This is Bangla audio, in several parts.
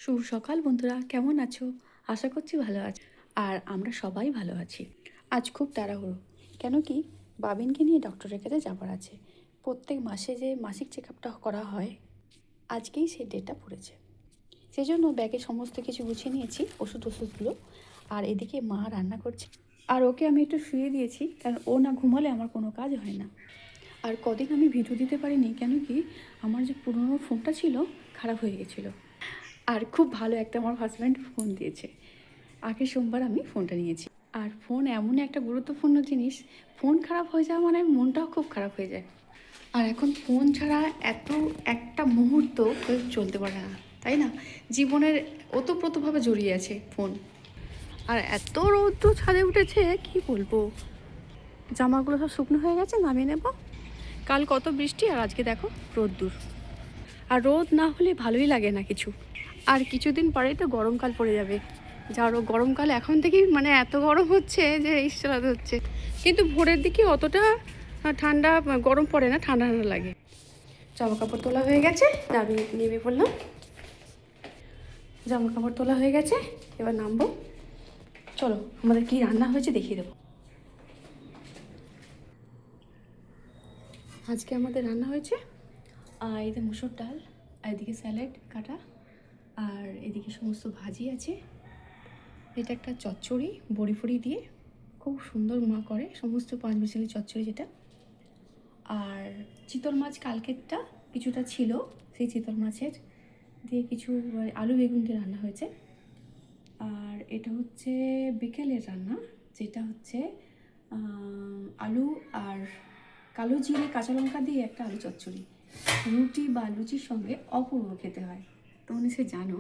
শুভ সকাল বন্ধুরা, কেমন আছো? আশা করছি ভালো আছো। আর আমরা সবাই ভালো আছি। আজ খুব তাড়াহুড়ো, কেন কি বাবিনকে নিয়ে ডক্টরের কাছে যাবার আছে। প্রত্যেক মাসে যে মাসিক চেক আপটা করা হয়, আজকেই সেই ডেটটা পড়েছে। সেই জন্য ব্যাগে সমস্ত কিছু গুছিয়ে নিয়েছি, ওষুধগুলো। আর এদিকে মা রান্না করছে। আর ওকে আমি একটু শুয়ে দিয়েছি, কারণ ও না ঘুমালে আমার কোনো কাজ হয় না। আর কদিন আমি ভিডিও দিতে পারিনি, কেন কি আমার যে পুরনো ফোনটা ছিল খারাপ হয়ে গেছিলো। আর খুব ভালো একটা আমার হাজব্যান্ড ফোন দিয়েছে। আগের সোমবার আমি ফোনটা নিয়েছি। আর ফোন এমন একটা গুরুত্বপূর্ণ জিনিস, ফোন খারাপ হয়ে যাওয়া মানে মনটাও খুব খারাপ হয়ে যায়। আর এখন ফোন ছাড়া এত একটা মুহূর্ত কেউ চলতে পারে না, তাই না? জীবনের ওতপ্রোতভাবে জড়িয়ে আছে ফোন। আর এত রৌদ্র ছাদে উঠেছে, কি বলবো। জামাগুলো সব শুকনো হয়ে গেছে, নামিয়ে নেব। কাল কত বৃষ্টি, আর আজকে দেখো রোদ্দুর। আর রোদ না হলে ভালোই লাগে না কিছু। আর কিছুদিন পরেই তো গরমকাল পড়ে যাবে। যারও গরমকাল এখন থেকেই মানে এত গরম হচ্ছে যে ঈশ্বর হচ্ছে। কিন্তু ভোরের দিকে অতটা ঠান্ডা গরম পড়ে না, ঠান্ডা ঠান্ডা লাগে। জামা কাপড় তোলা হয়ে গেছে, আমি নেমে পড়লাম। জামা কাপড় তোলা হয়ে গেছে, এবার নামবো। চলো আমাদের কি রান্না হয়েছে দেখিয়ে দেবো। আজকে আমাদের রান্না হয়েছে এদিকে মুসুর ডাল, আর এদিকে স্যালাড কাটা, আর এদিকে সমস্ত ভাজি আছে। এটা একটা চচ্চড়ি, বড়ি ফড়ি দিয়ে খুব সুন্দর মা করে, সমস্ত 5 মিশালি চচ্চড়ি যেটা। আর চিতল মাছ কালকেরটা কিছুটা ছিল, সেই চিতল মাছের দিয়ে কিছু আলু বেগুন দিয়ে রান্না হয়েছে। আর এটা হচ্ছে বিকেলের রান্না, যেটা হচ্ছে আলু আর কালো জিরে কাঁচা লঙ্কা দিয়ে একটা আলু চচ্চড়ি। রুটি বা লুচির সঙ্গে অপূর্ব খেতে হয়, তোমরা সে জানো।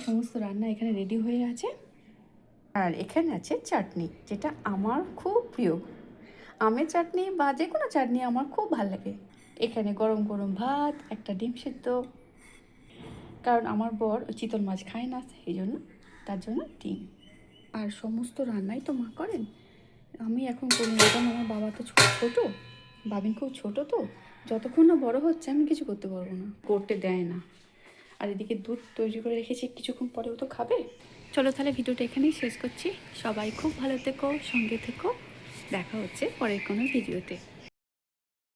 সমস্ত রান্না এখানে রেডি হয়ে আছে। আর এখানে আছে চাটনি, যেটা আমার খুব প্রিয়। আমের চাটনি বা যে কোনো চাটনি আমার খুব ভালো লাগে। এখানে গরম গরম ভাত, একটা ডিম সেদ্ধ, কারণ আমার বর চিতল মাছ খায় না, এই জন্য তার জন্য ডিম। আর সমস্ত রান্নাই তো মা করেন, আমি এখন করি না, কারণ আমার বাবা তো ছোটো, বাবিন খুব ছোটো, তো যতক্ষণ না বড় হচ্ছে আমি কিছু করতে পারবো না, করতে দেয় না। আর এদিকে দুধ তৈরি করে রেখেছি, কিছুক্ষণ পরেও তো খাবে। চলো তাহলে ভিডিওটা এখানেই শেষ করছি। সবাই খুব ভালো থেকো, সঙ্গে থেকো। দেখা হচ্ছে পরের কোনো ভিডিওতে।